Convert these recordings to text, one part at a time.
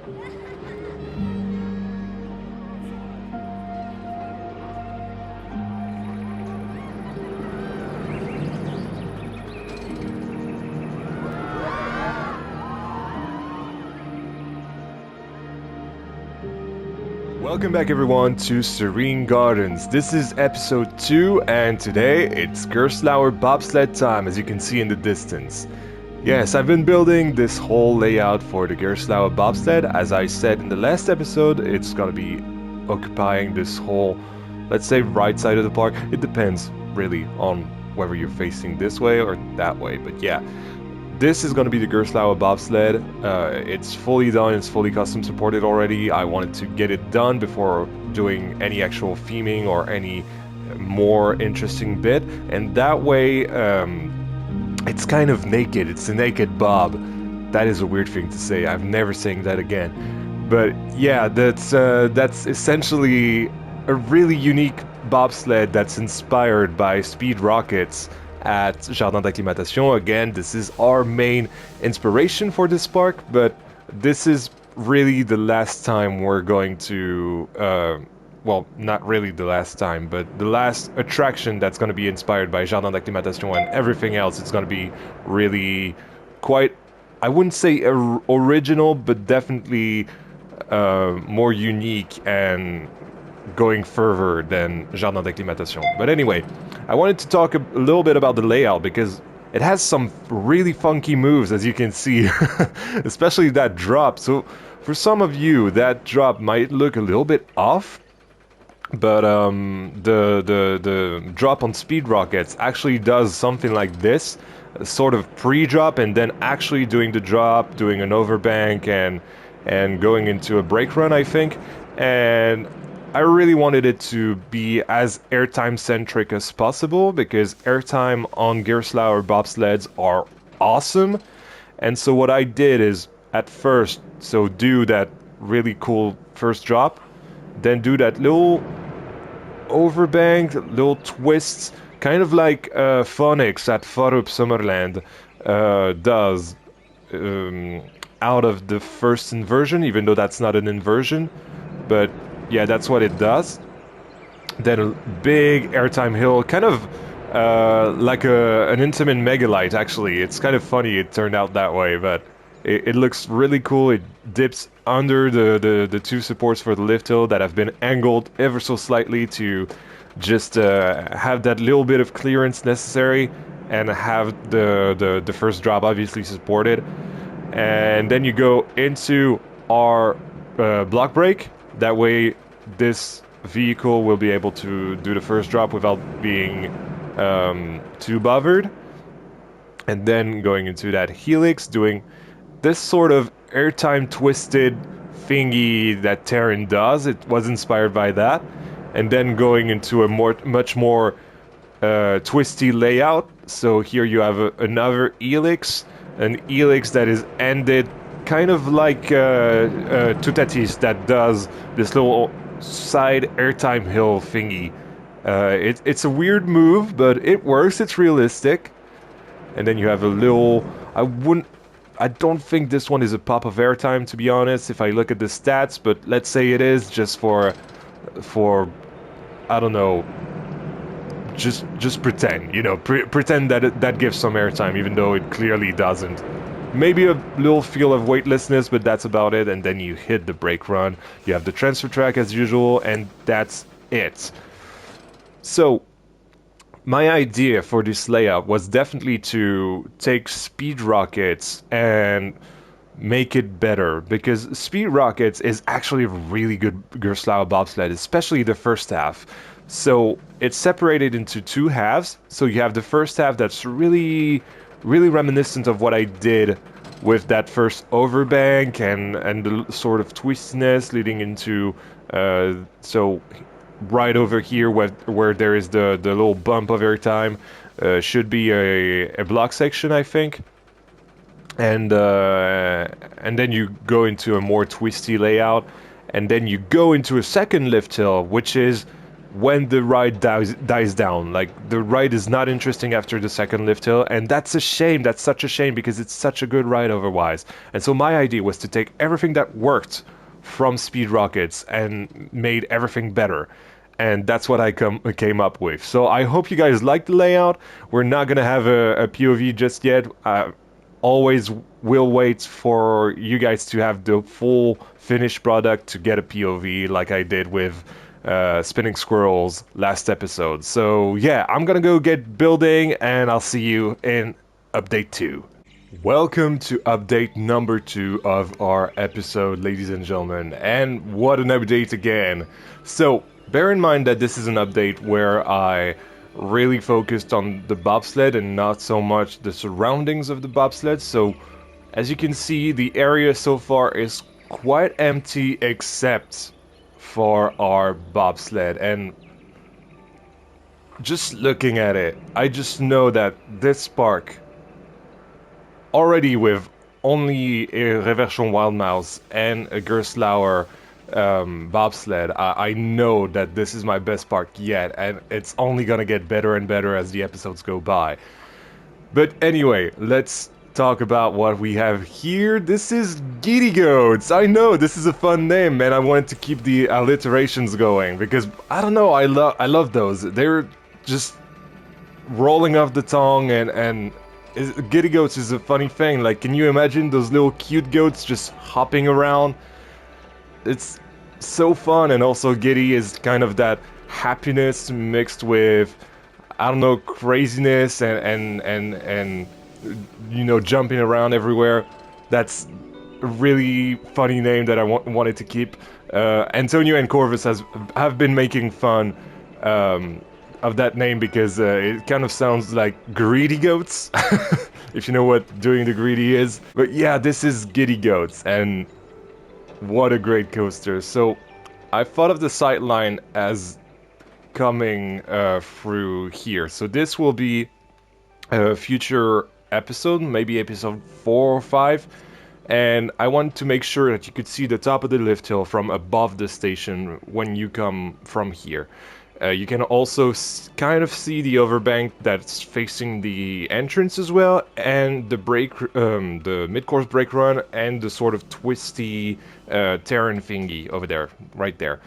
Welcome back everyone to Serene Gardens. This is episode 2 and today it's GERSTLAUER bobsled time, as you can see in the distance. Yes, I've been building this whole layout for the GERSTLAUER bobsled. As I said in the last episode, it's gonna be occupying this whole, let's say, right side of the park. It depends really on whether you're facing this way or that way, but yeah. This is going to be the GERSTLAUER bobsled. It's fully done, it's fully custom supported already. I wanted to get it done before doing any actual theming or any more interesting bit. And that way, it's kind of naked. It's a naked bob. That is a weird thing to say. I'm never saying that again. But yeah, that's essentially a really unique bobsled that's inspired by speed rockets at Jardin d'Acclimatation. Again, this is our main inspiration for this park, but this is really the last time we're going to, well, not really the last time, but the last attraction that's going to be inspired by Jardin d'Acclimatation, and everything else it's going to be really quite, I wouldn't say original, but definitely more unique and going further than Jardin d'Acclimatation. But anyway, I wanted to talk a little bit about the layout because it has some really funky moves, as you can see, especially that drop. So for some of you, that drop might look a little bit off, but the drop on speed rockets actually does something like this, a sort of pre-drop and then actually doing the drop, doing an overbank and going into a brake run, I think. And I really wanted it to be as airtime centric as possible because airtime on GERSTLAUER bobsleds are awesome. And so what I did is at first, so do that really cool first drop, then do that little overbank, little twists, kind of like Phonics at Farup Summerland does out of the first inversion, even though that's not an inversion, but yeah, that's what it does. Then a big airtime hill, kind of like an Intamin Megalite, actually. It's kind of funny it turned out that way, but it looks really cool. It dips under the two supports for the lift hill that have been angled ever so slightly to just have that little bit of clearance necessary and have the first drop obviously supported. And then you go into our block brake. That way, this vehicle will be able to do the first drop without being too bothered. And then going into that helix, doing this sort of airtime twisted thingy that Terran does. It was inspired by that. And then going into a much more twisty layout. So here you have another helix, an helix that is ended kind of like Tutatis that does this little side airtime hill thingy. It's a weird move, but it works, it's realistic. And then you have a little, I don't think this one is a pop of airtime, to be honest, if I look at the stats, but let's say it is, just for I don't know, just pretend, you know, pretend that that gives some airtime, even though it clearly doesn't. Maybe a little feel of weightlessness, but that's about it. And then you hit the brake run. You have the transfer track as usual, and that's it. So, my idea for this layout was definitely to take speed rockets and make it better, because speed rockets is actually a really good GERSTLAUER bobsled, especially the first half. So it's separated into two halves. So you have the first half that's really reminiscent of what I did with that first overbank and the sort of twistiness leading into so right over here where there is the little bump of airtime should be a block section, I think. And then you go into a more twisty layout, and then you go into a second lift hill, which is when the ride dies down. Like, the ride is not interesting after the second lift hill, and that's a shame. That's such a shame because it's such a good ride otherwise. And so my idea was to take everything that worked from Speed Rockets and made everything better. And that's what I came up with. So I hope you guys like the layout. We're not gonna have a POV just yet. Always will wait for you guys to have the full finished product to get a POV like I did with Spinning Squirrels last episode. So yeah, I'm gonna go get building and I'll see you in update 2. Welcome to update number 2 of our episode, ladies and gentlemen, and what an update again. So bear in mind that this is an update where I really focused on the bobsled and not so much the surroundings of the bobsled. So as you can see, the area so far is quite empty except for our bobsled, and just looking at it, I just know that this park, already with only a Reversion Wild Mouse and a GERSTLAUER bobsled, I know that this is my best park yet, and it's only gonna get better and better as the episodes go by. But anyway, let's talk about what we have here. This is Giddy Goats. I know, this is a fun name, and I wanted to keep the alliterations going because I don't know, I love those. They're just rolling off the tongue, and Giddy Goats is a funny thing. Like, can you imagine those little cute goats just hopping around? It's so fun, and also Giddy is kind of that happiness mixed with, I don't know, craziness and you know, jumping around everywhere. That's a really funny name that I wanted to keep. Antonio and Corvus have been making fun of that name because it kind of sounds like greedy goats, if you know what doing the greedy is. But yeah, this is Giddy Goats, and what a great coaster. So I thought of the sightline as coming through here. So this will be a future episode, maybe episode 4 or 5. And I want to make sure that you could see the top of the lift hill from above the station when you come from here. You can also kind of see the overbank that's facing the entrance as well, and the the mid-course brake run, and the sort of twisty terrain thingy over there, right there.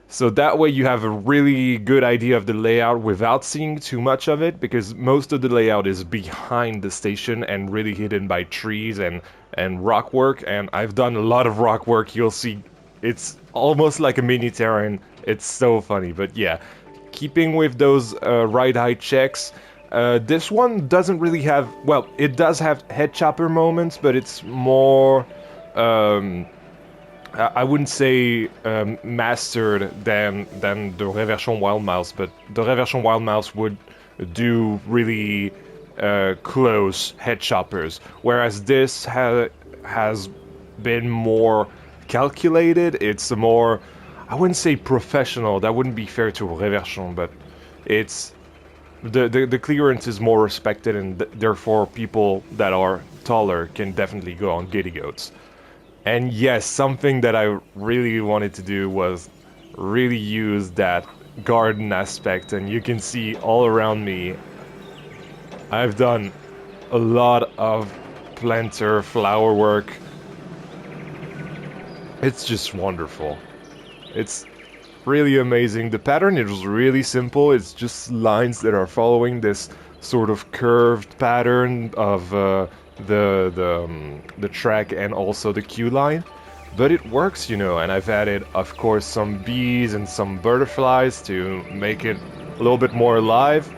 So that way you have a really good idea of the layout without seeing too much of it, because most of the layout is behind the station and really hidden by trees and rock work, and I've done a lot of rock work. You'll see it's almost like a mini terrain. It's so funny. But yeah, keeping with those ride height checks, this one doesn't really have, well, it does have head chopper moments, but it's more I wouldn't say mastered than the Reversion Wild Mouse, but the Reversion Wild Mouse would do really close head choppers, whereas this has been more calculated. It's a more, I wouldn't say professional, that wouldn't be fair to Reversion, but it's the clearance is more respected, and therefore people that are taller can definitely go on Giddy Goats. And yes, something that I really wanted to do was really use that garden aspect, and you can see all around me I've done a lot of planter flower work. It's just wonderful. It's really amazing. The pattern is really simple. It's just lines that are following this sort of curved pattern of the track and also the queue line. But it works, you know, and I've added, of course, some bees and some butterflies to make it a little bit more alive.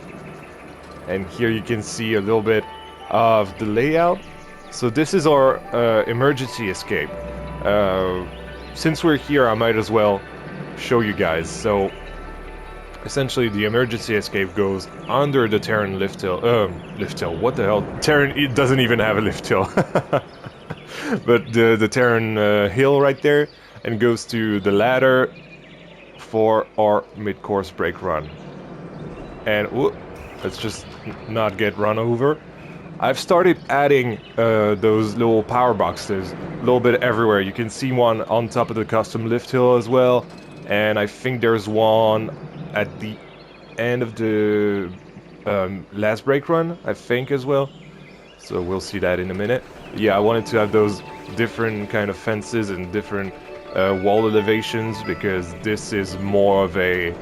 And here you can see a little bit of the layout. So this is our emergency escape. Since we're here, I might as well show you guys. So essentially the emergency escape goes under the Terran lift hill. What the hell? Terran, it doesn't even have a lift hill. But the Terran hill right there, and goes to the ladder for our mid-course brake run. And let's just not get run over. I've started adding those little power boxes a little bit everywhere. You can see one on top of the custom lift hill as well, and I think there's one at the end of the last brake run, I think, as well. So we'll see that in a minute. Yeah, I wanted to have those different kind of fences and different wall elevations because this is more of a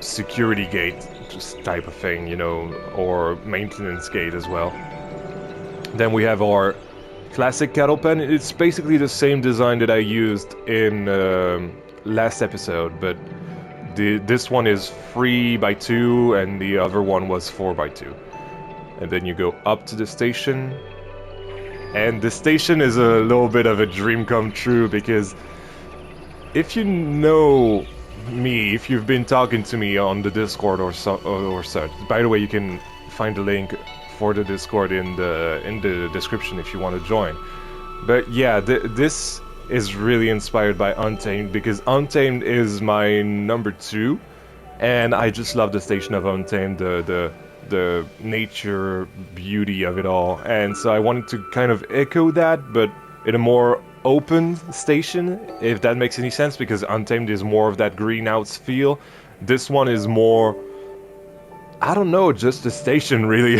security gate just type of thing, you know, or maintenance gate as well. Then we have our classic cattle pen. It's basically the same design that I used in last episode, but this one is 3x2 and the other one was 4x2. And then you go up to the station. And the station is a little bit of a dream come true because if you know me, if you've been talking to me on the Discord or such. By the way, you can find the link for the Discord in the description if you want to join. But yeah, this is really inspired by Untamed because Untamed is my number 2, and I just love the station of Untamed, the nature beauty of it all, and so I wanted to kind of echo that, but in a more open station, if that makes any sense, because Untamed is more of that greenhouse feel. This one is more, I don't know, just a station really.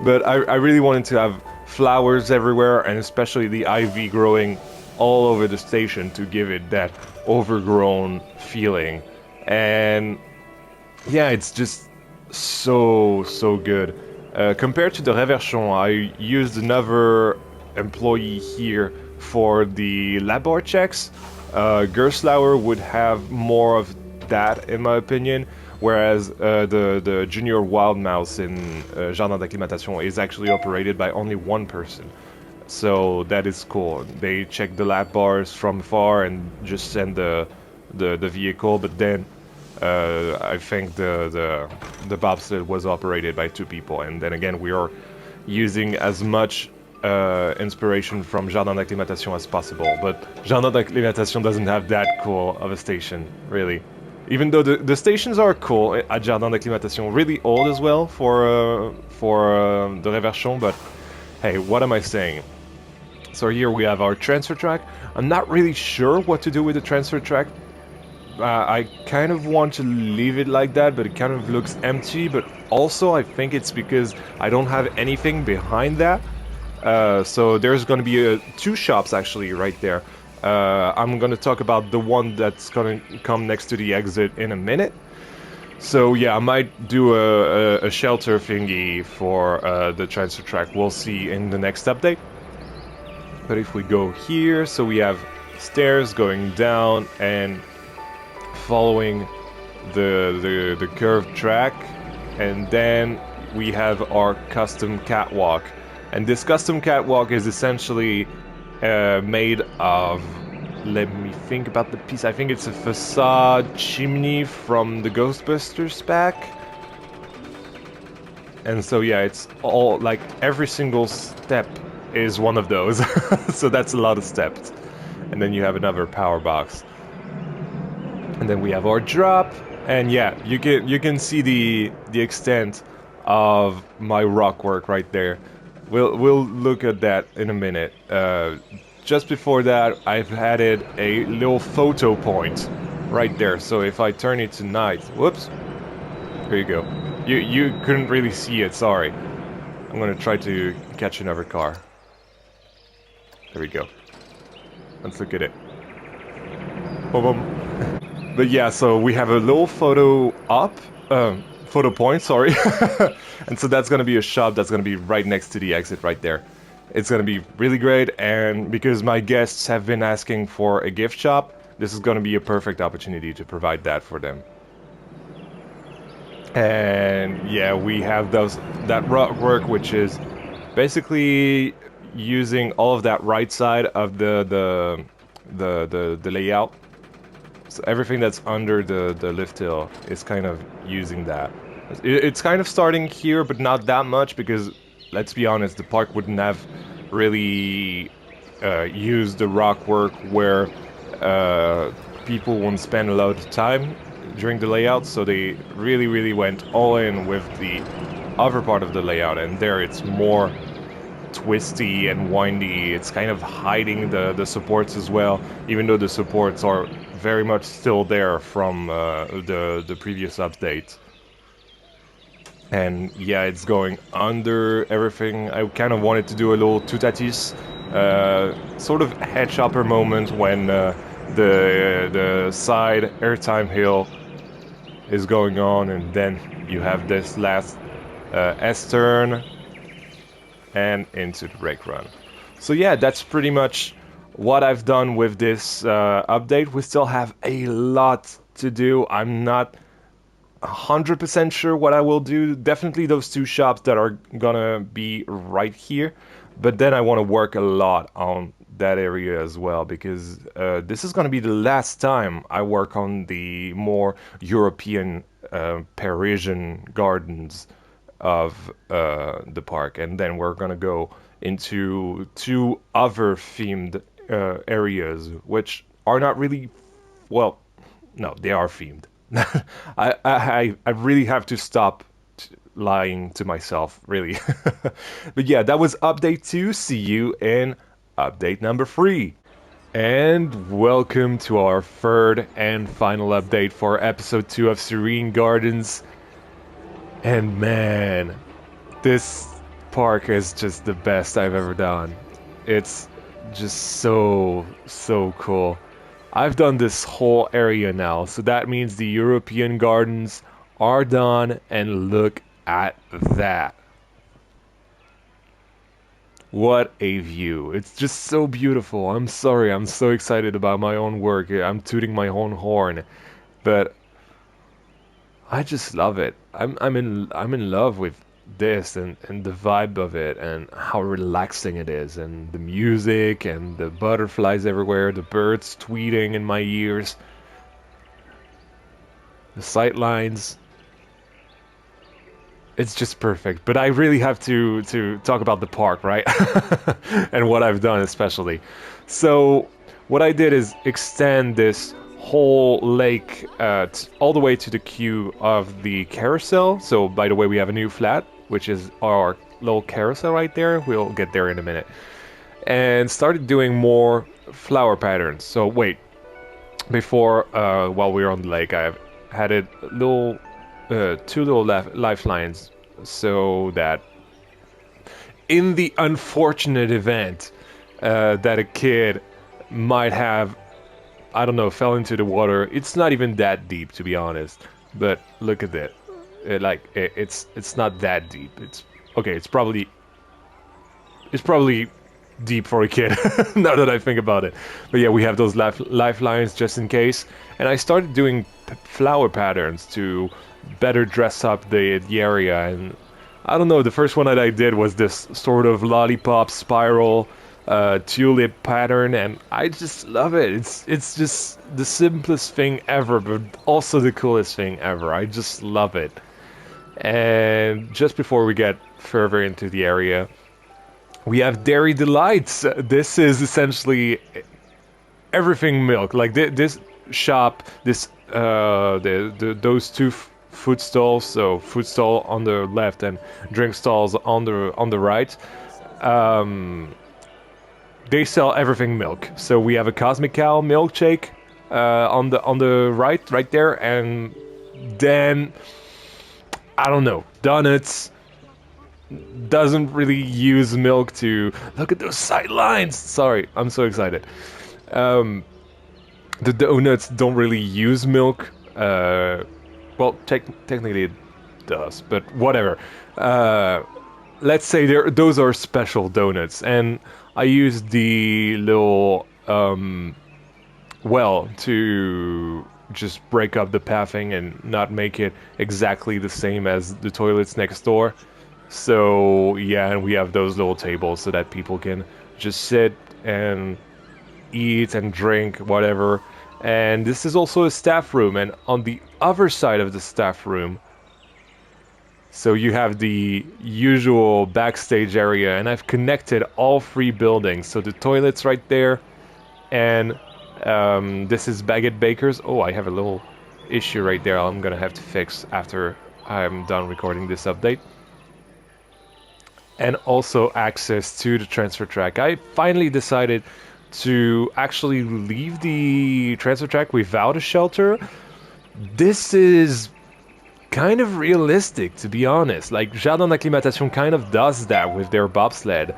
But I really wanted to have flowers everywhere, and especially the ivy growing all over the station to give it that overgrown feeling. And yeah, it's just so good. Compared to the Reverchon, I used another employee here for the labor checks. GERSTLAUER would have more of that in my opinion, whereas the junior wild mouse in Jardin d'Acclimatation is actually operated by only one person. So that is cool. They check the lap bars from far and just send the vehicle, but then I think the bobsled was operated by 2 people, and then again we are using as much inspiration from Jardin d'Acclimatation as possible, but Jardin d'Acclimatation doesn't have that cool of a station, really. Even though the stations are cool at Jardin d'Acclimatation, really old as well for the Reverchon, but hey, what am I saying? So here we have our transfer track. I'm not really sure what to do with the transfer track. I kind of want to leave it like that, but it kind of looks empty, but also I think it's because I don't have anything behind that. So there's going to be 2 shops actually right there. I'm going to talk about the one that's going to come next to the exit in a minute. So yeah, I might do a shelter thingy for the transfer track. We'll see in the next update. But if we go here, so we have stairs going down and following the curved track, and then we have our custom catwalk. And this custom catwalk is essentially made of, let me think about the piece, I think it's a facade chimney from the Ghostbusters pack. And so yeah, it's all, like, every single step is one of those. So that's a lot of steps. And then you have another power box. And then we have our drop, and yeah, you can see the extent of my rock work right there. We'll look at that in a minute. Just before that, I've added a little photo point right there. So if I turn it to night, whoops, here you go. You couldn't really see it. Sorry. I'm gonna try to catch another car. There we go. Let's look at it. Boom, boom. But yeah, so we have a little photo point, sorry. And so that's going to be a shop that's going to be right next to the exit right there. It's going to be really great, and because my guests have been asking for a gift shop, this is going to be a perfect opportunity to provide that for them. And yeah, we have that rock work, which is basically using all of that right side of the layout. So everything that's under the lift hill is kind of using that. It's kind of starting here, but not that much, because let's be honest, the park wouldn't have really used the rock work where people won't spend a lot of time during the layout, so they really went all in with the other part of the layout, and there it's more twisty and windy. It's kind of hiding the supports as well, even though the supports are very much still there from the previous update. And yeah, it's going under everything. I kind of wanted to do a little tutatis, sort of head chopper moment when the side airtime hill is going on, and then you have this last S-turn and into the brake run. So yeah, that's pretty much what I've done with this update. We still have a lot to do. I'm not 100% sure what I will do. Definitely those two shops that are gonna be right here, but then I want to work a lot on that area as well, because this is gonna be the last time I work on the more European Parisian gardens of the park, and then we're gonna go into two other themed areas, which are not really, well, no, they are themed. I really have to stop lying to myself, really. But yeah, that was update 2. See you in update number 3. And welcome to our third and final update for episode 2 of Serene Gardens. And man, this park is just the best I've ever done. It's just so cool. I've done this whole area now, so that means the European gardens are done, and look at that. What a view. It's just so beautiful. I'm sorry, I'm so excited about my own work. I'm tooting my own horn, but I just love it. I'm in love with this and the vibe of it, and how relaxing it is, and the music and the butterflies everywhere, the birds tweeting in my ears, the sight lines. It's just perfect. But I really have to talk about the park, right? And what I've done especially. So what I did is extend this whole lake all the way to the queue of the carousel. So by the way, we have a new flat, which is our little carousel right there. We'll get there in a minute. And started doing more flower patterns. So wait, before while we were on the lake, I've had a little two little lifelines, so that in the unfortunate event that a kid might have, I don't know, fell into the water. It's not even that deep, to be honest. But look at it. It's not that deep. It's okay. It's probably deep for a kid. Now that I think about it. But yeah, we have those lifelines just in case. And I started doing flower patterns to better dress up the area. And I don't know. The first one that I did was this sort of lollipop spiral tulip pattern, and I just love it. It's just the simplest thing ever, but also the coolest thing ever. I just love it. And just before we get further into the area, we have Dairy Delights. This is essentially everything milk. Like this shop, this those two food stalls. So food stall on the left and drink stalls on the right. They sell everything milk. So we have a Cosmic Cow milkshake on the right there, and then I don't know, donuts. Doesn't really use milk to look at those sight lines. Sorry, I'm so excited. The donuts don't really use milk. Well, technically it does, but whatever. Let's say those are special donuts, and I used the little well to just break up the pathing and not make it exactly the same as the toilets next door. So yeah, and we have those little tables so that people can just sit and eat and drink, whatever. And this is also a staff room, and on the other side of the staff room, so you have the usual backstage area, and I've connected all three buildings. So the toilet's right there, and this is Baguette Bakers. Oh, I have a little issue right there I'm gonna have to fix after I'm done recording this update. and also access to the transfer track. I finally decided to actually leave the transfer track without a shelter. This is kind of realistic, to be honest. Like, Jardin d'Acclimatation kind of does that with their bobsled.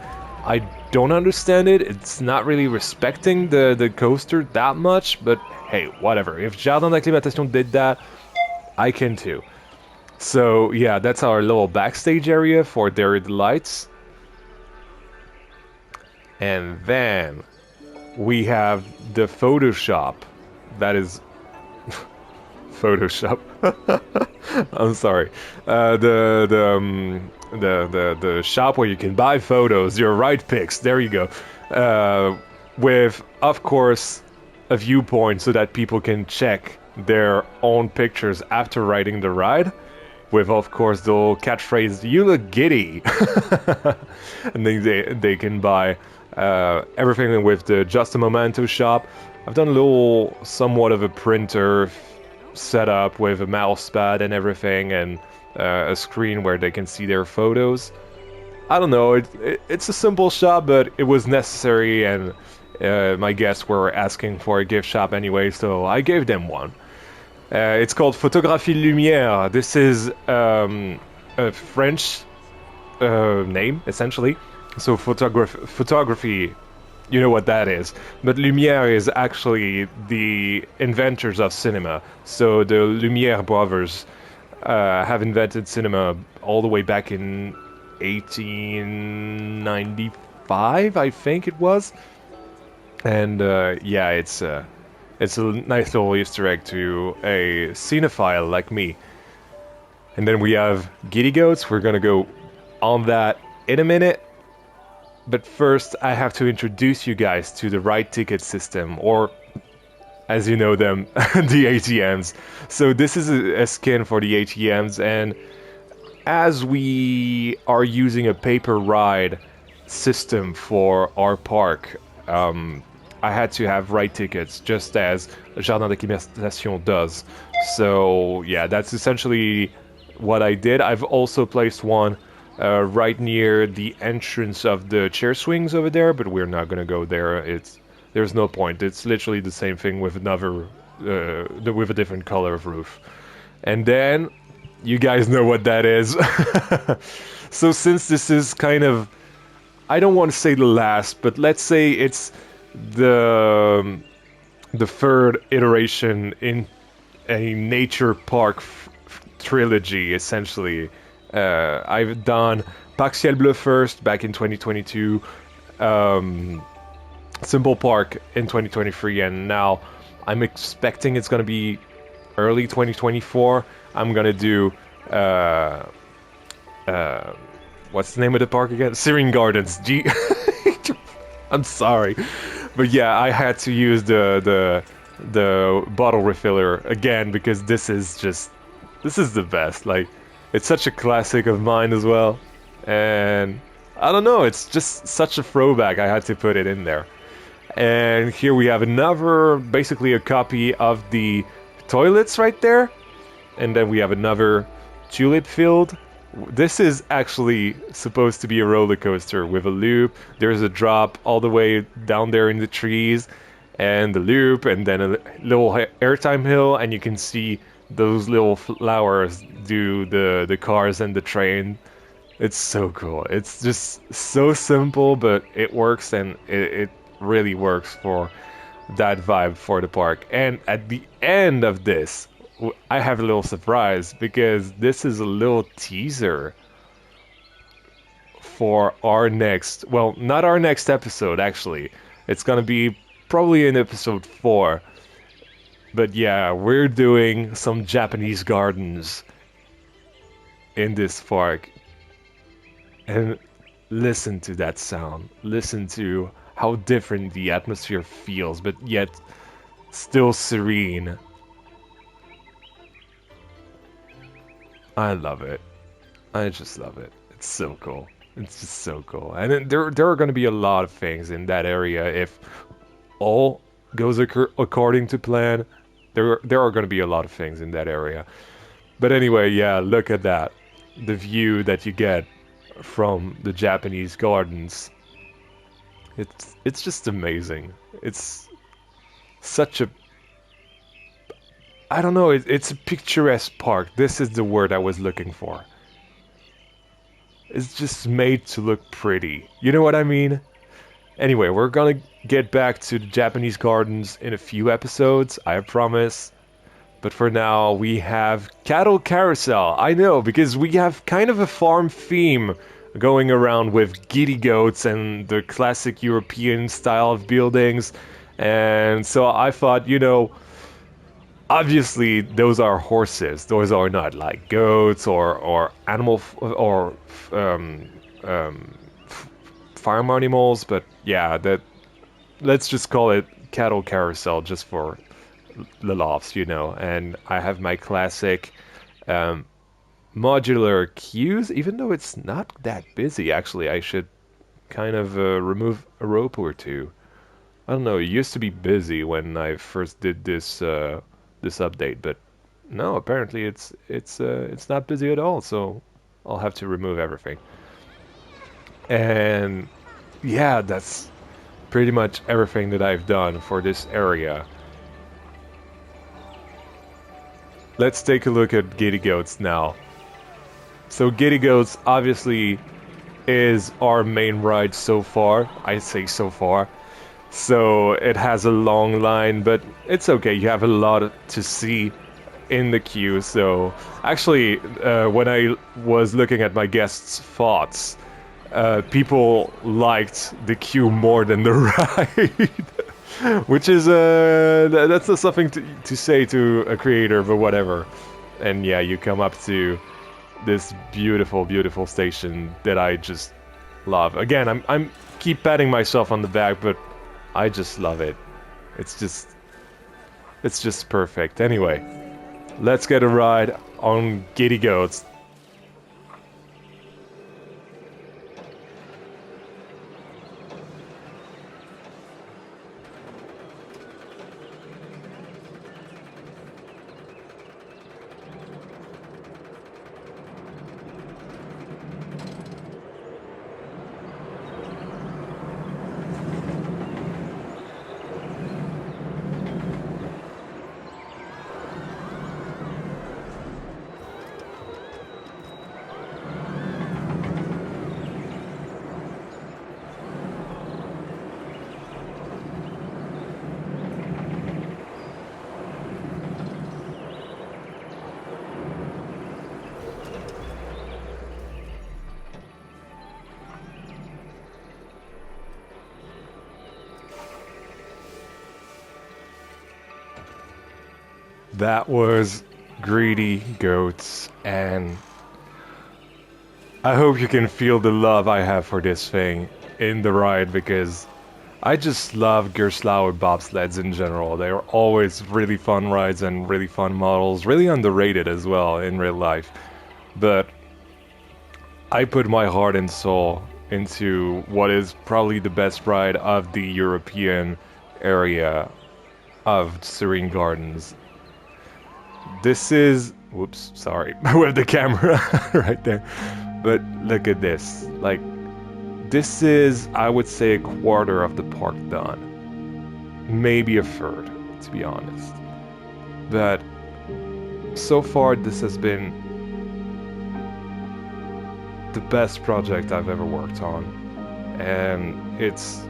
I don't understand it. It's not really respecting the coaster that much, but hey, whatever. If Jardin d'Acclimatation did that, I can too. So yeah, that's our little backstage area for Dairy Delights. And then we have the Photoshop. That is Photoshop. I'm sorry. The shop where you can buy photos, your right pics. There you go. With, of course, a viewpoint so that people can check their own pictures after riding the ride. With, of course, the little catchphrase, "You look giddy," and then they can buy everything with the Just a Momento shop. I've done a little, somewhat of a printer setup with a mouse pad and everything, and a screen where they can see their photos. I don't know, it's a simple shop, but it was necessary, and my guests were asking for a gift shop anyway, so I gave them one. It's called Photographie Lumière. This is a French name, essentially. So photography, you know what that is. But Lumière is actually the inventors of cinema. So the Lumière brothers have invented cinema all the way back in 1895, I think it was. And yeah, it's a nice little Easter egg to a cinephile like me. And then we have Giddy Goats. We're gonna go on that in a minute. But first, I have to introduce you guys to the ride ticket system, or as you know them, the ATMs. So this is a skin for the ATMs, and as we are using a paper ride system for our park, I had to have ride tickets, just as Jardin d'Acclimatation does. So yeah, that's essentially what I did. I've also placed one right near the entrance of the chair swings over there, but we're not gonna go there. There's no point. It's literally the same thing with another, with a different color of roof. And then you guys know what that is. So since this is kind of, I don't want to say the last, but let's say it's the third iteration in a nature park trilogy, essentially. I've done Parc Ciel Bleu first back in 2022, Simple Park in 2023, and now I'm expecting it's gonna be early 2024. I'm gonna do what's the name of the park again? Serene Gardens. I'm sorry, but yeah, I had to use the bottle refiller again because this is the best. Like, it's such a classic of mine as well, and I don't know, it's just such a throwback. I had to put it in there. And here we have another, basically a copy of the toilets right there, and then we have another tulip field. This is actually supposed to be a roller coaster with a loop. There's a drop all the way down there in the trees, and the loop, and then a little airtime hill, and you can see those little flowers do the cars and the train. It's so cool. It's just so simple, but it works, and it really works for that vibe for the park. And at the end of this, I have a little surprise, because this is a little teaser for our next, well, not our next episode, actually. It's gonna be probably in episode 4. But yeah, we're doing some Japanese gardens in this park. And listen to that sound. Listen to how different the atmosphere feels, but yet still serene. I love it. I just love it. It's so cool. It's just so cool. And then there are going to be a lot of things in that area. If all goes according to plan, there are going to be a lot of things in that area. But anyway, yeah, look at that. The view that you get from the Japanese gardens. It's just amazing. It's such a, I don't know, it's a picturesque park. This is the word I was looking for. It's just made to look pretty. You know what I mean? Anyway, we're gonna get back to the Japanese gardens in a few episodes, I promise. But for now, we have Cattle Carousel. I know, because we have kind of a farm theme going around with Giddy Goats and the classic European style of buildings. And so I thought, you know, obviously those are horses. Those are not like goats or animal or farm animals. But yeah, that let's just call it Cattle Carousel just for the laughs, you know. And I have my classic um, modular queues, even though it's not that busy. Actually, I should kind of remove a rope or two. I don't know. It used to be busy when I first did this update, but no, apparently it's not busy at all. So I'll have to remove everything. And yeah, that's pretty much everything that I've done for this area. Let's take a look at Giddy Goats now. So Giddy Goats obviously is our main ride so far. I say so far. So it has a long line, but it's okay. You have a lot to see in the queue. So actually, when I was looking at my guests' thoughts, people liked the queue more than the ride, which is that's not something to say to a creator, but whatever. And yeah, you come up to this beautiful, beautiful station that I just love. Again, I'm keep patting myself on the back, but I just love it. It's just perfect. Anyway, let's get a ride on Giddy Goats. That was Giddy Goats, and I hope you can feel the love I have for this thing in the ride, because I just love GERSTLAUER bobsleds in general. They're always really fun rides and really fun models, really underrated as well in real life. But I put my heart and soul into what is probably the best ride of the European area of Serene Gardens. This is, whoops, sorry, with the camera right there. But look at this, like, this is, I would say, a quarter of the park done. Maybe a third, to be honest. But so far, this has been the best project I've ever worked on. And it's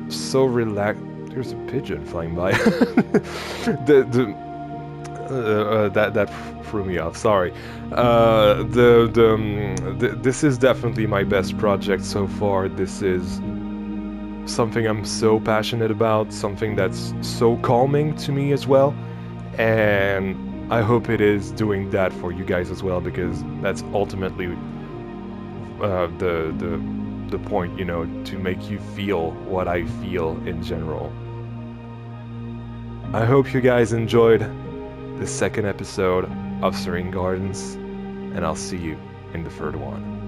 so relaxed. There's a pigeon flying by. That threw me off. Sorry. This is definitely my best project so far. This is something I'm so passionate about. Something that's so calming to me as well. And I hope it is doing that for you guys as well, because that's ultimately the point, you know, to make you feel what I feel in general. I hope you guys enjoyed the second episode of Serene Gardens, and I'll see you in the third one.